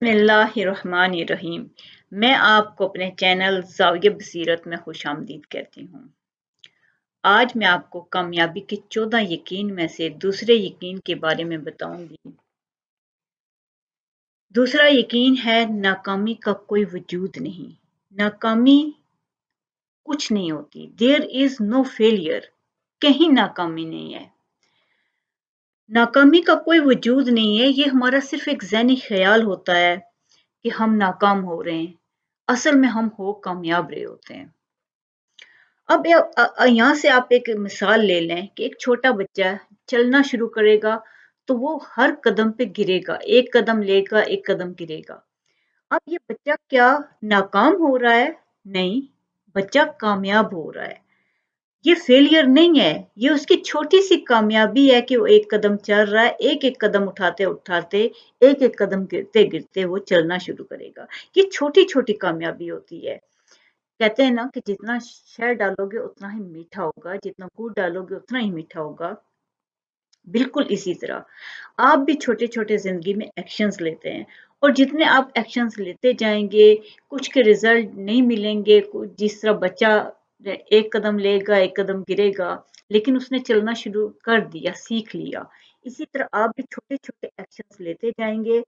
बिस्मिल्लाहिर्रहमानिर्रहीम। मैं आपको अपने चैनल ज़ाविया बसीरत में खुश आमदीद कहती हूँ। आज मैं आपको कामयाबी के 14 यकीन में से दूसरे यकीन के बारे में बताऊंगी। दूसरा यकीन है नाकामी का कोई वजूद नहीं। नाकामी कुछ नहीं होती। There is no failure. कहीं नाकामी नहीं है। नाकामी का कोई वजूद नहीं है। ये हमारा सिर्फ एक ज़हनी ख्याल होता है कि हम नाकाम हो रहे हैं। असल में हम हो कामयाब रहे होते हैं। अब यहाँ से आप एक मिसाल ले लें कि एक छोटा बच्चा चलना शुरू करेगा तो वो हर कदम पे गिरेगा, एक कदम लेगा, एक कदम गिरेगा। अब ये बच्चा क्या नाकाम हो रहा है? नहीं, बच्चा कामयाब हो रहा है। ये फेलियर नहीं है, ये उसकी छोटी सी कामयाबी है कि वो एक कदम चल रहा है, एक-एक कदम उठाते-उठाते, एक-एक कदम गिरते-गिरते वो चलना शुरू करेगा। ये छोटी-छोटी कामयाबी होती है। कहते हैं ना कि जितना शहद डालोगे उतना ही मीठा होगा, जितना गुड़ डालोगे उतना ही मीठा होगा। बिल्कुल इसी तरह आप भी छोटे-छोटे ज़िंदगी में एक्शंस लेते हैं और जितने आप एक्शंस लेते जाएँगे, कुछ के रिज़ल्ट नहीं मिलेंगे, जिस तरह बच्चा एक कदम लेगा, एक कदम गिरेगा, लेकिन उसने चलना शुरू कर दिया, सीख लिया। इसी तरह आप भी छोटे-छोटे एक्शंस लेते जाएँगे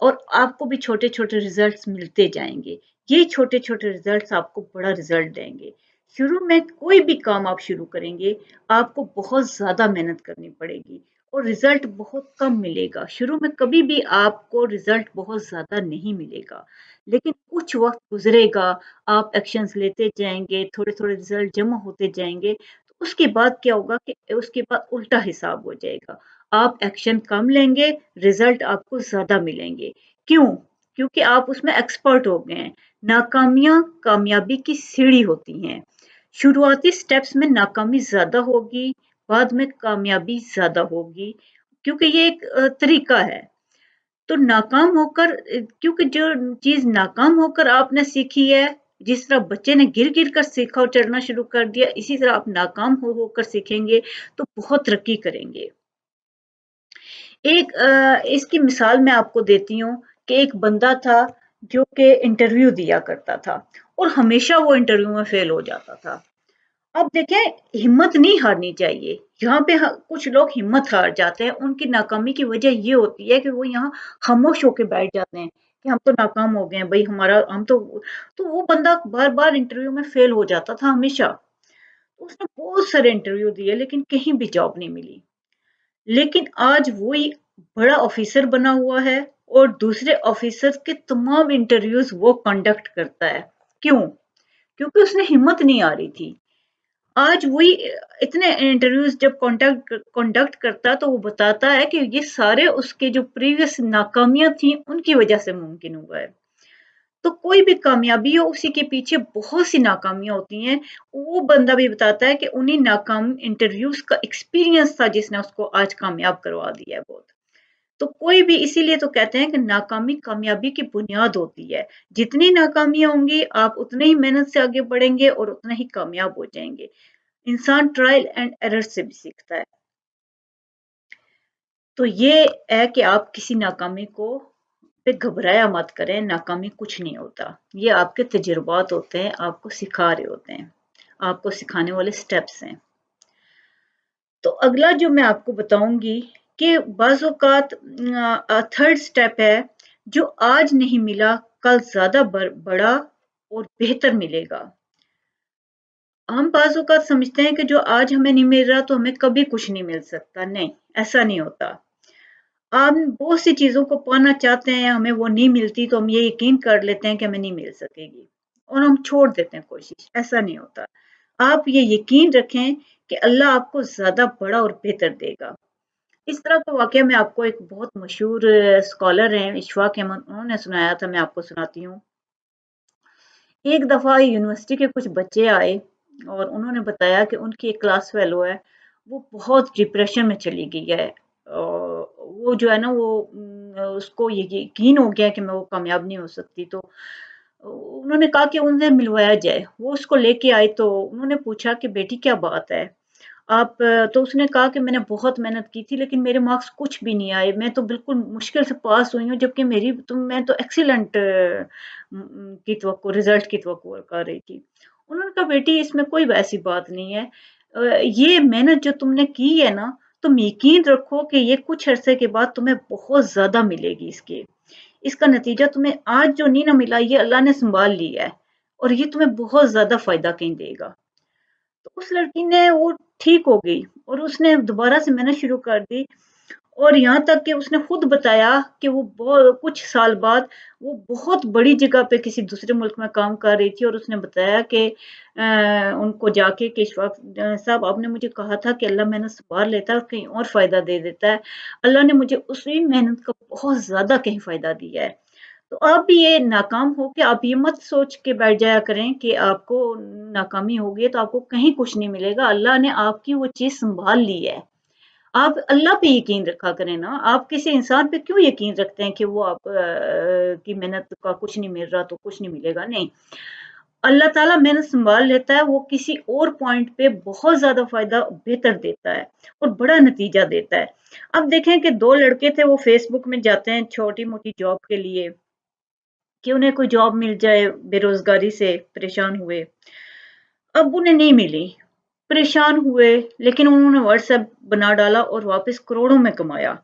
और आपको भी छोटे-छोटे रिजल्ट्स मिलते जाएँगे। ये छोटे-छोटे रिजल्ट्स आपको बड़ा रिजल्ट देंगे। शुरू में कोई भी काम आप शुरू करेंगे, आपको बहुत ज़्यादा मेहनत करनी पड़ेगी और रिजल्ट बहुत कम मिलेगा। शुरू में कभी भी आपको रिजल्ट बहुत ज़्यादा नहीं मिलेगा, लेकिन कुछ वक़्त गुज़रेगा, आप एक्शन्स लेते जाएँगे, थोड़े-थोड़े रिजल्ट जमा होते जाएँगे, तो उसके बाद क्या होगा कि उसके बाद उल्टा हिसाब हो जाएगा। आप एक्शन कम लेंगे, रिजल्ट आपको ज़्यादा मिलेंगे। क्यों? क्योंकि आप उसमें एक्सपर्ट हो गए हैं। नाकामियाँ कामयाबी की सीढ़ी होती हैं। शुरुआती स्टेप्स में नाकामी ज़्यादा होगी, बाद में कामयाबी ज़्यादा होगी, क्योंकि ये एक तरीका है। तो नाकाम होकर क्योंकि जो चीज़ नाकाम होकर आपने सीखी है, जिस तरह बच्चे ने गिर-गिर कर सीखा और चढ़ना शुरू कर दिया, इसी तरह आप नाकाम हो होकर सीखेंगे, तो बहुत तरक्की करेंगे। एक इसकी मिसाल मैं आपको देती हूँ कि एक बंदा था जो कि इंटरव्यू दिया करता था और हमेशा वो इंटरव्यू में फेल हो जाता था। अब देखें, हिम्मत नहीं हारनी चाहिए। यहाँ पे कुछ लोग हिम्मत हार जाते हैं। उनकी नाकामी की वजह ये होती है कि वो यहाँ खामोश होके बैठ जाते हैं कि हम तो नाकाम हो गए हैं भाई, हमारा हम तो वो बंदा बार बार इंटरव्यू में फेल हो जाता था हमेशा। उसने बहुत सारे इंटरव्यू दिए लेकिन कहीं भी जॉब नहीं मिली। लेकिन आज वही बड़ा ऑफिसर बना हुआ है और दूसरे ऑफिसर्स के तमाम इंटरव्यूज वो कंडक्ट करता है। क्यों? क्योंकि उसने हिम्मत नहीं आ रही थी। आज वही इतने इंटरव्यूज जब कंडक्ट कंडक्ट करता है तो वो बताता है कि ये सारे उसके जो प्रीवियस नाकामियां थी उनकी वजह से मुमकिन हुआ है। तो कोई भी कामयाबी हो उसी के पीछे बहुत सी नाकामियां होती हैं। वो बंदा भी बताता है कि उन्हीं नाकाम इंटरव्यूज का एक्सपीरियंस था जिसने उसको आज कामयाब करवा दिया है बहुत। तो कोई भी इसीलिए तो कहते हैं कि नाकामी कामयाबी की बुनियाद होती है। जितनी नाकामियां होंगी आप उतने ही मेहनत से आगे बढ़ेंगे और उतने ही कामयाब हो जाएंगे। इंसान ट्रायल एंड एरर से भी सीखता है। तो ये है कि आप किसी नाकामी को पे घबराया मत करें, नाकामी कुछ नहीं होता। ये आपके तजुर्बात होते हैं, आपको सिखा रहे होते हैं, आपको सिखाने वाले स्टेप्स हैं। तो अगला जो मैं आपको बताऊंगी कि बाज़ औक़ात थर्ड स्टेप है, जो आज नहीं मिला, कल ज़्यादा बड़ा और बेहतर मिलेगा। हम बाज़ औक़ात समझते हैं कि जो आज हमें नहीं मिल रहा, तो हमें कभी कुछ नहीं मिल सकता। नहीं, ऐसा नहीं होता। हम बहुत सी चीज़ों को पाना चाहते हैं, हमें वो नहीं मिलती तो हम ये यकीन कर लेते हैं कि हमें नहीं मिल सकेगी और हम छोड़ देते हैं कोशिश, ऐसा नहीं होता। आप ये यकीन रखें कि अल्लाह आपको ज़्यादा बड़ा और बेहतर देगा। इस तरह का वाक़या मैं आपको एक बहुत मशहूर स्कॉलर हैं, इशफ़ाक़ अहमद, उन्होंने सुनाया था, मैं आपको सुनाती हूँ। एक दफ़ा यूनिवर्सिटी के कुछ बच्चे आए और उन्होंने बताया कि उनकी एक क्लास फ़ेलो है, वो बहुत डिप्रेशन में चली गई है। वो जो है ना वो उसको ये यकीन हो गया कि मैं वो कामयाब नहीं हो सकती, तो उन्होंने कहा कि उनसे मिलवाया जाए। वो उसको लेके आई तो उन्होंने पूछा कि बेटी क्या बात है? आप तो उसने कहा कि मैंने बहुत मेहनत की थी लेकिन मेरे मार्क्स कुछ भी नहीं आए, मैं तो बिल्कुल मुश्किल से पास हुई हूँ, जबकि मैं तो एक्सीलेंट की तवक्को रिजल्ट की तवक्को कर रही थी। उन्होंने कहा बेटी इसमें कोई वैसी बात नहीं है, ये मेहनत जो तुमने की है ना, तुम यकीन रखो कि ये कुछ अरसे के बाद तुम्हें बहुत ज्यादा मिलेगी, इसका नतीजा तुम्हें आज जो नहीं ना मिला, ये अल्लाह ने संभाल लिया है और ये तुम्हें बहुत ज्यादा फायदा कहीं देगा। तो उस लड़की ने वो ठीक हो गई और उसने दोबारा से मेहनत शुरू कर दी, और यहाँ तक कि उसने खुद बताया कि वो कुछ साल बाद वो बहुत बड़ी जगह पे किसी दूसरे मुल्क में काम कर रही थी, और उसने बताया कि उनको जाके कि इशफाक साहब आपने मुझे कहा था कि अल्लाह मेहनत संभाल लेता है और कहीं और फायदा दे देता है, अल्लाह ने मुझे उसी मेहनत का बहुत ज्यादा कहीं फायदा दिया है। तो आप भी ये नाकाम हो के आप ये मत सोच के बैठ जाया करें कि आपको नाकामी होगी तो आपको कहीं कुछ नहीं मिलेगा, अल्लाह ने आपकी वो चीज संभाल ली है। आप अल्लाह पे यकीन रखा करें ना, आप किसी इंसान पे क्यों यकीन रखते हैं कि वो आप की मेहनत का कुछ नहीं मिल रहा तो कुछ नहीं मिलेगा, नहीं। अल्लाह ताला मेहनत संभाल लेता है, वो किसी और पॉइंट पे बहुत ज्यादा फायदा बेहतर देता है और बड़ा नतीजा देता है। अब देखें कि दो लड़के थे, वो फेसबुक में जाते हैं छोटी मोटी जॉब के लिए कि उन्हें कोई जॉब मिल जाए, बेरोजगारी से परेशान हुए। अब उन्हें नहीं मिली, परेशान हुए, लेकिन उन्होंने व्हाट्सएप बना डाला और वापस करोड़ों में कमाया।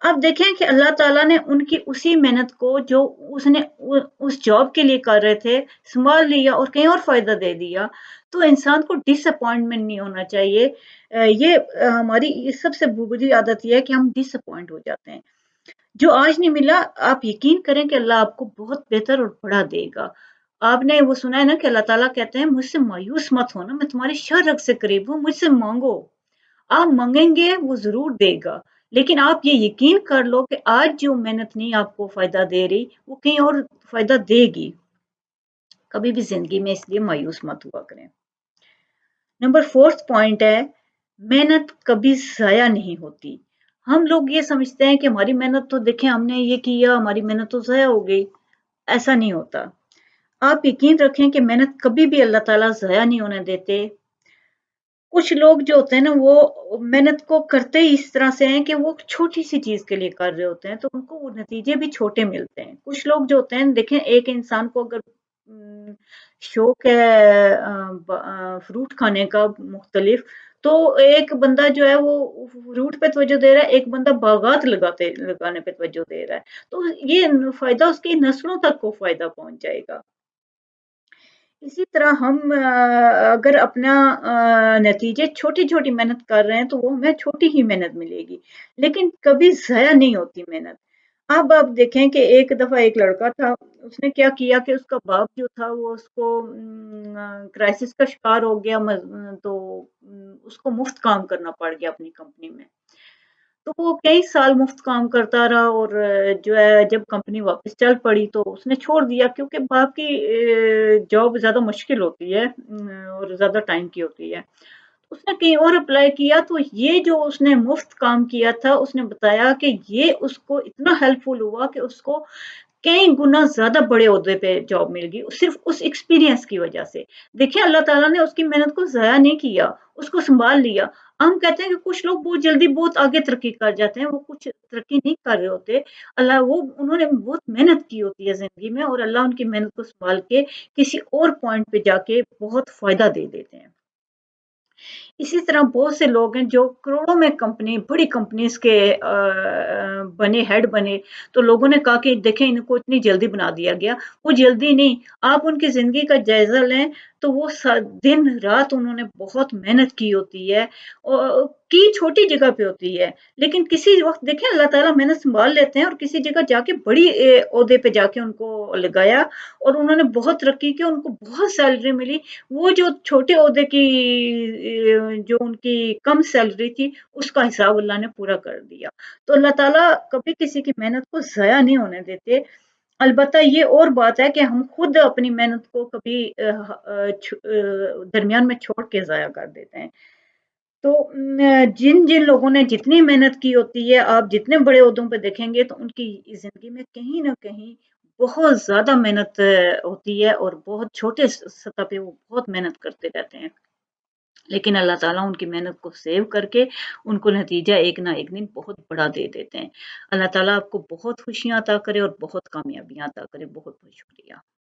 अब देखें कि अल्लाह ताला ने उनकी उसी मेहनत को जो उसने उस जॉब के लिए कर रहे थे संभाल लिया और कहीं और फायदा दे दिया। तो इंसान को डिसअपॉइंटमेंट नहीं होना चाहिए। हमारी ये सबसे बुरी आदत ये है कि हम डिसअपॉइंट हो जाते हैं। जो आज नहीं मिला, आप यकीन करें कि अल्लाह आपको बहुत बेहतर और बड़ा देगा। आपने वो सुना है ना कि अल्लाह ताला कहते हैं मुझसे मायूस मत होना, मैं तुम्हारे शरक से करीब हूँ, मुझसे मांगो। आप मांगेंगे वो जरूर देगा, लेकिन आप ये यकीन कर लो कि आज जो मेहनत नहीं आपको फायदा दे रही, वो कहीं और फायदा देगी। कभी भी जिंदगी में इसलिए मायूस मत हुआ करें। नंबर फोर्थ पॉइंट है, मेहनत कभी जाया नहीं होती। हम लोग ये समझते हैं कि हमारी मेहनत तो देखें हमने ये किया, हमारी मेहनत तो जाया हो गई। ऐसा नहीं होता। आप यकीन रखें कि मेहनत कभी भी अल्लाह ताला जाया नहीं होने देते। कुछ लोग जो होते हैं ना, वो मेहनत को करते ही इस तरह से हैं कि वो छोटी सी चीज के लिए कर रहे होते हैं, तो उनको वो नतीजे भी छोटे मिलते हैं। कुछ लोग जो होते हैं, देखें एक इंसान को अगर शौक है फ्रूट खाने का मुख्तलिफ, तो एक बंदा जो है वो फ्रूट पे तवज्जो दे रहा है, एक बंदा बागात लगाने पे तवज्जो दे रहा है। तो ये फायदा उसकी नस्लों तक को फायदा पहुंच जाएगा। इसी तरह हम अगर अपना नतीजे छोटी-छोटी मेहनत कर रहे हैं, तो वो हमें छोटी ही मेहनत मिलेगी, लेकिन कभी ज़ाया नहीं होती मेहनत। अब आप देखें कि एक दफ़ा एक लड़का था, उसने क्या किया कि उसका बाप जो था वो उसको क्राइसिस का शिकार हो गया, तो उसको मुफ्त काम करना पड़ गया अपनी कंपनी में। तो वो कई साल मुफ्त काम करता रहा और जो है जब कंपनी वापस चल पड़ी तो उसने छोड़ दिया, क्योंकि बाप की जॉब ज़्यादा मुश्किल होती है और ज़्यादा टाइम की होती है। उसने कहीं और अप्लाई किया, तो ये जो उसने मुफ्त काम किया था, उसने बताया कि ये उसको इतना हेल्पफुल हुआ कि उसको कई गुना ज़्यादा बड़े ओहदे पे जॉब मिल गई, सिर्फ़ उस एक्सपीरियंस की वज़ह से। देखिए अल्लाह ताला ने उसकी मेहनत को ज़ाया नहीं किया, उसको सँभाल लिया। हम कहते हैं कि कुछ लोग बहुत जल्दी बहुत आगे तरक्की कर जाते हैं, वो कुछ तरक्की नहीं कर रहे होते। उन्होंने बहुत मेहनत की होती है ज़िंदगी में, और अल्लाह उनकी मेहनत को सँभाल के किसी और पॉइंट पे जाके बहुत फ़ायदा दे देते हैं। इसी तरह बहुत से लोग हैं जो करोड़ों में बड़ी कंपनीज के बने, हेड बने, तो लोगों ने कहा कि देखें इनको इतनी जल्दी बना दिया गया। वो जल्दी नहीं, आप उनकी जिंदगी का जायजा लें, तो वो दिन रात उन्होंने बहुत मेहनत की होती है, और की छोटी जगह पे होती है, लेकिन किसी वक्त देखें अल्लाह ताला मेहनत संभाल लेते हैं और किसी जगह जाके बड़ी ओहदे पे जाके उनको लगाया, और उन्होंने बहुत तरक्की की, उनको बहुत सैलरी मिली। वो जो छोटे ओहदे की जो उनकी कम सैलरी थी, उसका हिसाब अल्लाह ने पूरा कर दिया। तो अल्लाह ताला कभी किसी की मेहनत को ज़ाया नहीं होने देते। अलबत्ता ये और बात है कि हम खुद अपनी मेहनत को कभी दरमियान में छोड़ के ज़ाया कर देते हैं। तो जिन-जिन लोगों ने जितनी मेहनत की होती है, आप जितने बड़े ओहदों पे देखेंगे तो उनकी ज़िंदगी में कहीं न कहीं बहुत ज़्यादा मेहनत होती है, और बहुत छोटे सतह पे वो बहुत मेहनत करते रहते हैं। लेकिन अल्लाह ताला उनकी मेहनत को सेव करके उनको नतीजा एक ना एक दिन बहुत बड़ा दे देते हैं। अल्लाह ताला आपको बहुत खुशियाँ अता करे और बहुत कामयाबियाँ अता करे। बहुत-बहुत शुक्रिया।